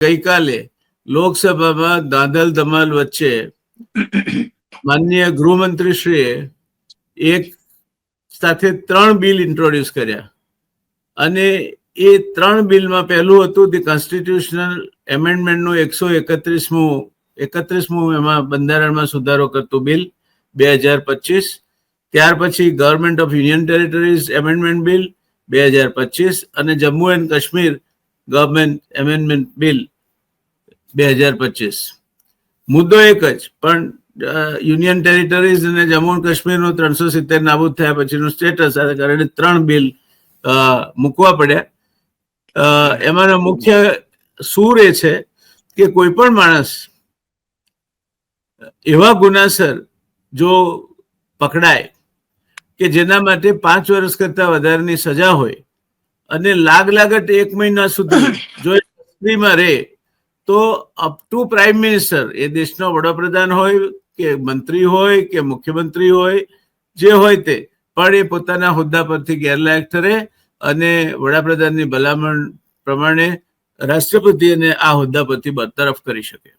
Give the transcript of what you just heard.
ગઈકાલે લોકસભામાં દાંધલ ધમાલ વચ્ચે માનનીય ગૃહમંત્રીશ્રીએ એક સાથે 3 બિલ ઇન્ટ્રોડ્યુસ કર્યા અને એ 3 બિલમાં પહેલું હતું ધી કોન્સ્ટિટ્યુશનલ એમેન્ડમેન્ટનું 131મું એમાં બંધારણમાં સુધારો કરતું બિલ 2025. ત્યાર પછી government of union territories amendment bill 2025 અને Jammu and Kashmir government amendment bill 2025. મુદ્દો એક જ, પણ યુનિયન ટેરિટરીઝ અને જમ્મુ એન્ડ કાશ્મીરનું 370 નાબૂદ થયા પછીનું સ્ટેટસ આના કારણે 3 બિલ મૂકવા પડ્યા. એમાંનો મુખ્ય સૂર એ છે કે કોઈ પણ માણસ એવા ગુનાસર જો પકડાય કે જેના માટે 5 વર્ષ કરતા વધારેની સજા હોય અને લાગત 1 મહિના સુધી જો કસ્ટડીમાં રહે તો અપ ટુ પ્રાઇમ મિનિસ્ટર, એ દેશનો વડાપ્રધાન હોય કે મંત્રી હોય કે મુખ્યમંત્રી હોય, જે હોય તે પણ એ પોતાના હોદ્દા પરથી ગેરલાયક ઠરે અને વડાપ્રધાનની ભલામણ પ્રમાણે રાષ્ટ્રપતિ એને આ હોદ્દા પરથી બરતરફ કરી શકે.